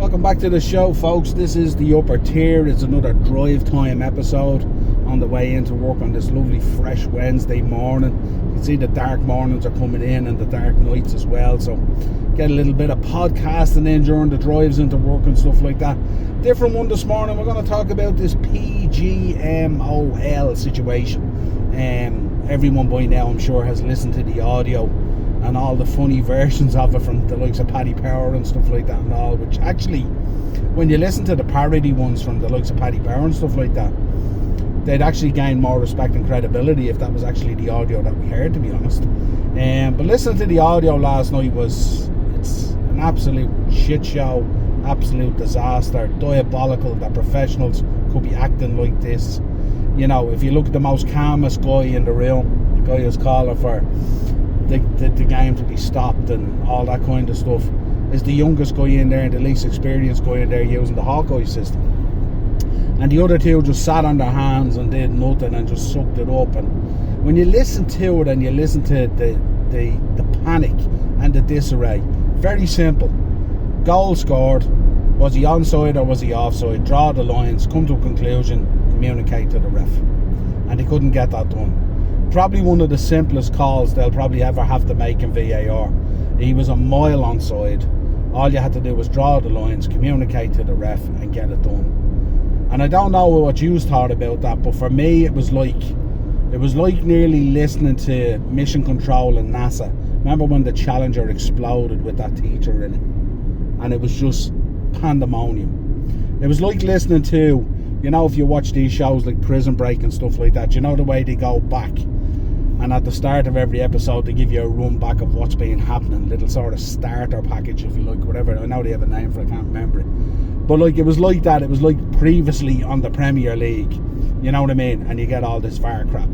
Welcome back to the show, folks. This is the upper tier. It's another drive time episode on the way into work on this lovely fresh Wednesday morning. You can see the dark mornings are coming in and the dark nights as well, so get a little bit of podcasting in during the drives into work and stuff like that. Different one this morning. We're going to talk about this PGMOL situation. Everyone by now, I'm sure, has listened to the audio and all the funny versions of it from the likes of Paddy Power and stuff like that and all, which actually, when you listen to the parody ones from the likes of Paddy Power and stuff like that, they'd actually gain more respect and credibility if that was actually the audio that we heard, to be honest. But listening to the audio last night it's an absolute shit show, absolute disaster, diabolical that professionals could be acting like this. You know, if you look at the most calmest guy in the room, the guy who's calling for the game to be stopped and all that kind of stuff, is the youngest guy in there and the least experienced guy in there using the Hawkeye system. And the other two just sat on their hands and did nothing and just sucked it up. And when you listen to it and you listen to the panic and the disarray, very simple. Goal scored. Was he onside or was he offside? Draw the lines, come to a conclusion, communicate to the ref. And they couldn't get that done. Probably one of the simplest calls they'll probably ever have to make in VAR. He was a mile onside. All you had to do was draw the lines, communicate to the ref and get it done. And I don't know what you thought about that, but for me it was like nearly listening to Mission Control in NASA. Remember when the Challenger exploded with that teacher in it? And it was just pandemonium. It was like listening to, you know, if you watch these shows like Prison Break and stuff like that, you know the way they go back and at the start of every episode they give you a run back of what's been happening, little sort of starter package, if you like, whatever. I know they have a name for it, I can't remember it. But like, it was like that. It was like previously on the Premier League, you know what I mean? And you get all this VAR crap.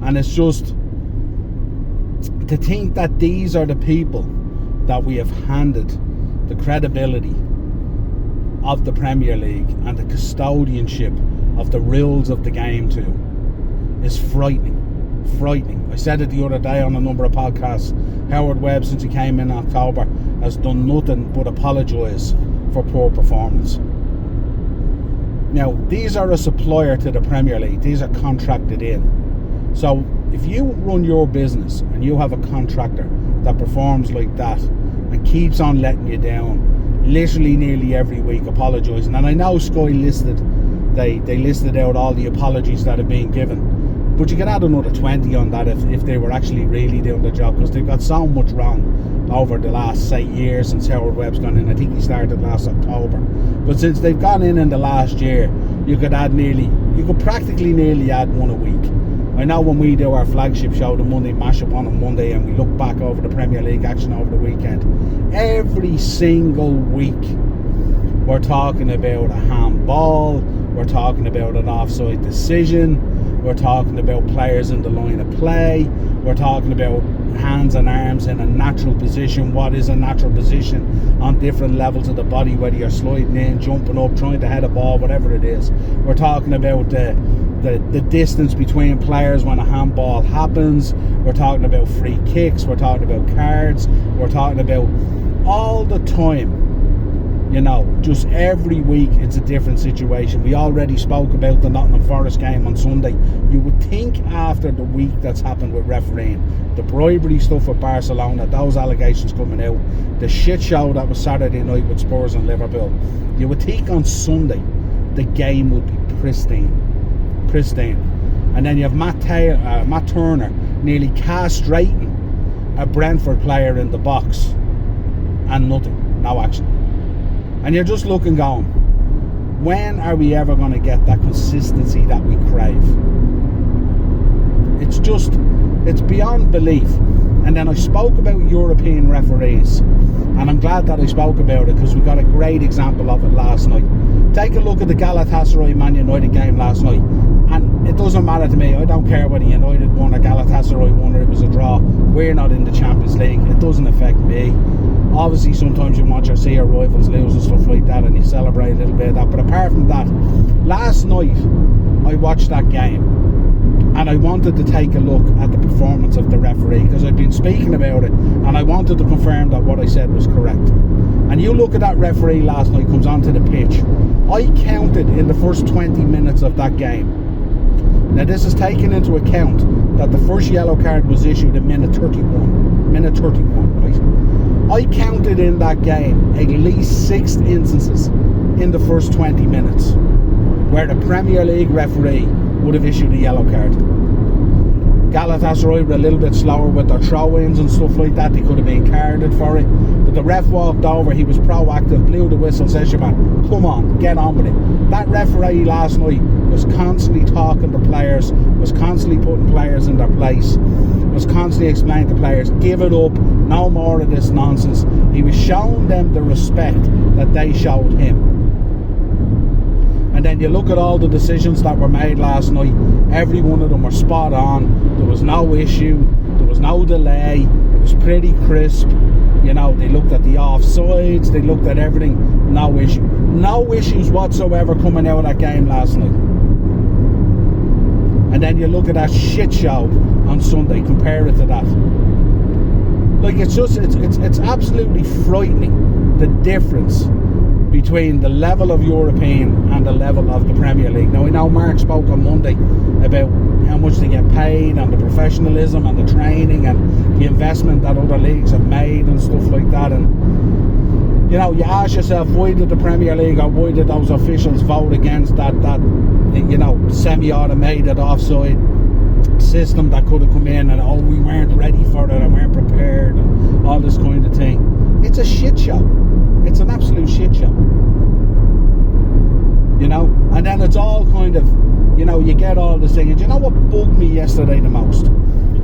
And it's just to think that these are the people that we have handed the credibility of the Premier League and the custodianship of the rules of the game to is frightening. I said it the other day on a number of podcasts. Howard Webb, since he came in October, has done nothing but apologise for poor performance. Now, these are a supplier to the Premier League. These are contracted in. So if you run your business and you have a contractor that performs like that and keeps on letting you down literally nearly every week apologising, and I know Sky listed they listed out all the apologies that have been given, but you could add another 20 on that if they were actually really doing the job, because they've got so much wrong over the last, say, year since Howard Webb's gone in. I think he started last October, but since they've gone in the last year, you could practically nearly add one a week. I know when we do our flagship show, the Monday Mashup on a Monday, and we look back over the Premier League action over the weekend, every single week we're talking about a handball, we're talking about an offside decision, we're talking about players in the line of play, we're talking about hands and arms in a natural position. What is a natural position on different levels of the body, whether you're sliding in, jumping up, trying to head a ball, whatever it is. We're talking about the distance between players when a handball happens. We're talking about free kicks, we're talking about cards, we're talking about all the time, you know, just every week it's a different situation. We already spoke about the Nottingham Forest game on Sunday. You would think after the week that's happened with refereeing, the bribery stuff with Barcelona, those allegations coming out, the shit show that was Saturday night with Spurs and Liverpool, you would think on Sunday the game would be pristine. And then you have Matt Turner nearly castrating a Brentford player in the box and nothing, no action. And you're just looking going, when are we ever going to get that consistency that we crave? It's beyond belief. And then I spoke about European referees, and I'm glad that I spoke about it because we got a great example of it last night. Take a look at the Galatasaray Man United game last night, and it doesn't matter to me. I don't care whether United won or Galatasaray won or it was a draw. We're not in the Champions League. It doesn't affect me. Obviously sometimes you want to see your rivals lose and stuff like that, and you celebrate a little bit of that, but apart from that, last night I watched that game and I wanted to take a look at the performance of the referee, because I'd been speaking about it and I wanted to confirm that what I said was correct. And you look at that referee last night, comes onto the pitch. I counted in the first 20 minutes of that game. Now this is taking into account that the first yellow card was issued in minute 31, right? I counted in that game at least 6 instances in the first 20 minutes where the Premier League referee would have issued a yellow card. Galatasaray were a little bit slower with their throw-ins and stuff like that. They could have been carded for it, but the ref walked over, he was proactive, blew the whistle, says, "Man, come on, get on with it." That referee last night was constantly talking to players, was constantly putting players in their place, was constantly explaining to players, give it up, no more of this nonsense. He was showing them the respect that they showed him. And then you look at all the decisions that were made last night, every one of them were spot on. There was no issue, there was no delay, it was pretty crisp. You know, they looked at the offsides, they looked at everything, no issue. No issues whatsoever coming out of that game last night. And then you look at that shit show on Sunday, compare it to that. Like, it's just, it's absolutely frightening, the difference between the level of European and the level of the Premier League. Now, I know Mark spoke on Monday about how much they get paid and the professionalism and the training and the investment that other leagues have made and stuff like that. And, you know, you ask yourself, why did the Premier League or why did those officials vote against that you know, semi-automated offside system that could have come in, and we weren't ready for it and weren't prepared and all this kind of thing. It's a shit show. It's an absolute shit show. You know, and then it's all kind of, you know, you get all this thing. And you know what bugged me yesterday the most?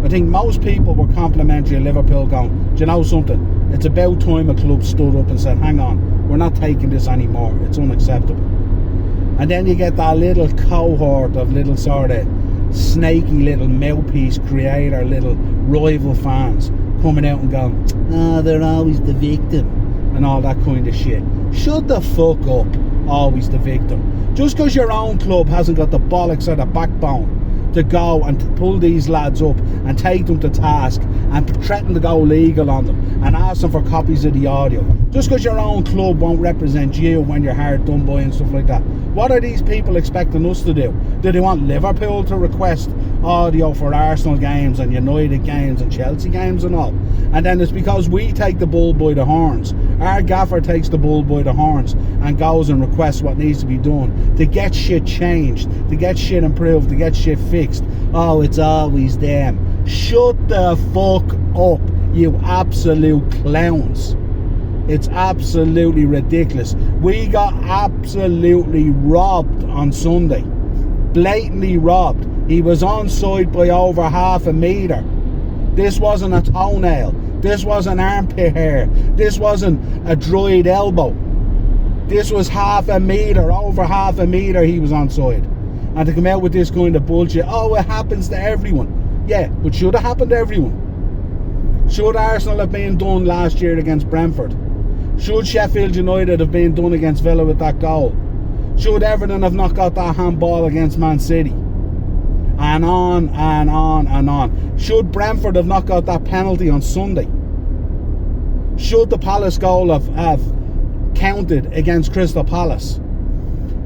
I think most people were complimentary of Liverpool going, do you know something? It's about time a club stood up and said, hang on, we're not taking this anymore. It's unacceptable. And then you get that little cohort of little sort of snaky little mouthpiece creator, little rival fans coming out and going, they're always the victim and all that kind of shit. Shut the fuck up, always the victim. Just because your own club hasn't got the bollocks or the backbone to go and to pull these lads up and take them to task and threaten to go legal on them and ask them for copies of the audio, just because your own club won't represent you when you're hard done by and stuff like that. What are these people expecting us to do? Do they want Liverpool to request audio for Arsenal games and United games and Chelsea games and all? And then it's because we take the bull by the horns. Our gaffer takes the bull by the horns and goes and requests what needs to be done to get shit changed, to get shit improved, to get shit fixed. Oh, it's always them. Shut the fuck up, you absolute clowns. It's absolutely ridiculous. We got absolutely robbed on Sunday. Blatantly robbed. He was onside by over half a metre. This wasn't a toenail. This wasn't armpit hair. This wasn't a dried elbow. This was half a metre, over half a metre he was onside. And to come out with this kind of bullshit, oh, it happens to everyone. Yeah, but should it happen to everyone? Should Arsenal have been done last year against Brentford? Should Sheffield United have been done against Villa with that goal? Should Everton have not got that handball against Man City? And on and on and on. Should Brentford have not got that penalty on Sunday? Should the Palace goal have counted against Crystal Palace?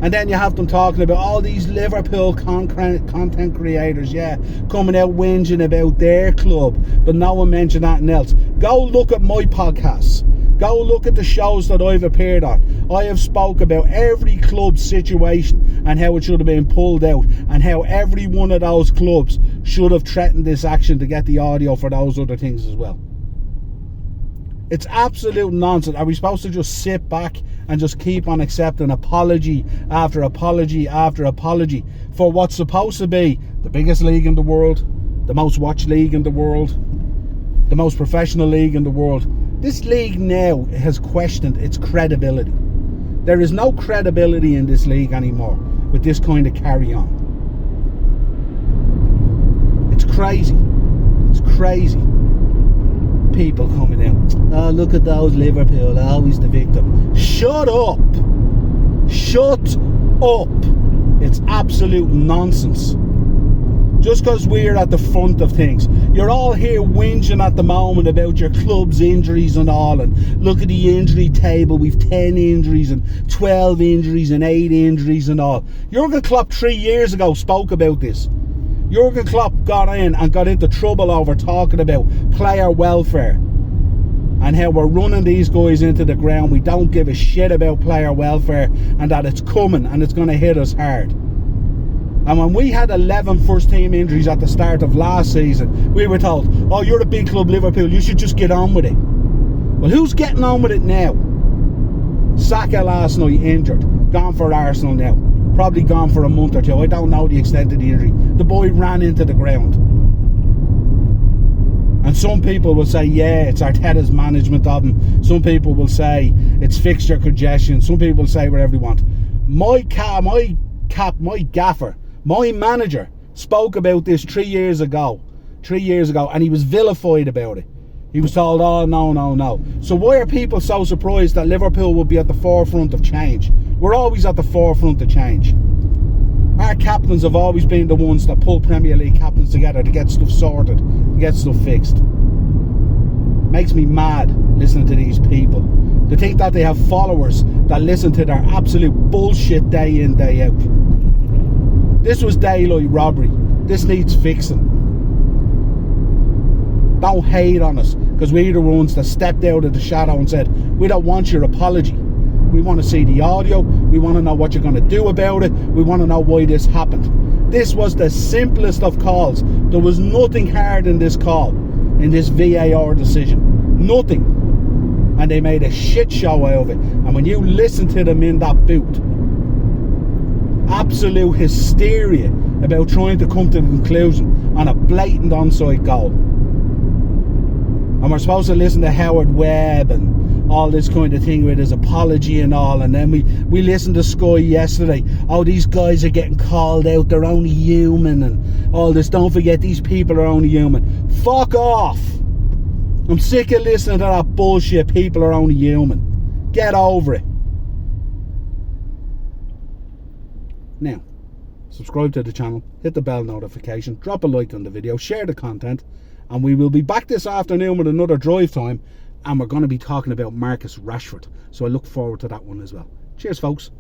And then you have them talking about all these Liverpool content creators, yeah, coming out whinging about their club, but no one mentioned anything else. Go look at my podcasts. Go look at the shows that I've appeared on. I have spoke about every club's situation and how it should have been pulled out and how every one of those clubs should have threatened this action to get the audio for those other things as well. It's absolute nonsense. Are we supposed to just sit back and just keep on accepting apology after apology after apology for what's supposed to be the biggest league in the world, the most watched league in the world, the most professional league in the world? This league now has questioned its credibility. There is no credibility in this league anymore with this kind of carry on. It's crazy. It's crazy. People coming out, oh, look at those Liverpool, always the victim. Shut up. Shut up. It's absolute nonsense. just because we're at the front of things. You're all here whinging at the moment about your club's injuries and all, and look at the injury table, we've 10 injuries and 12 injuries and 8 injuries and all. Jurgen Klopp 3 years ago spoke about this. Jurgen Klopp got into trouble over talking about player welfare and how we're running these guys into the ground. We don't give a shit about player welfare, and that it's coming and it's going to hit us hard. And when we had 11 first team injuries at the start of last season, we were told, oh, you're a big club, Liverpool, you should just get on with it. Well, who's getting on with it now? Saka last night injured, gone for Arsenal now, probably gone for a month or two. I don't know the extent of the injury. The boy ran into the ground. And some people will say, yeah, it's Arteta's management of him. Some people will say it's fixture congestion. Some people will say whatever they want. My gaffer, my manager spoke about this 3 years ago, and he was vilified about it. He was told, oh, no. So why are people so surprised that Liverpool will be at the forefront of change? We're always at the forefront of change. Our captains have always been the ones that pull Premier League captains together to get stuff sorted, to get stuff fixed. Makes me mad listening to these people. To think that they have followers that listen to their absolute bullshit day in, day out. This was daylight robbery. This needs fixing. Don't hate on us, because we're the ones that stepped out of the shadow and said, we don't want your apology. We want to see the audio. We want to know what you're going to do about it. We want to know why this happened. This was the simplest of calls. There was nothing hard in this call, in this VAR decision. Nothing. And they made a shit show out of it. And when you listen to them in that booth, absolute hysteria about trying to come to the conclusion on a blatant onside goal. And we're supposed to listen to Howard Webb and all this kind of thing with his apology and all, and then we listened to Sky yesterday. Oh, these guys are getting called out, they're only human and all this. Don't forget, these people are only human. Fuck off. I'm sick of listening to that bullshit. People are only human. Get over it. Now, subscribe to the channel, hit the bell notification, drop a like on the video, share the content, and we will be back this afternoon with another drive time, and we're going to be talking about Marcus Rashford. So I look forward to that one as well. Cheers, folks.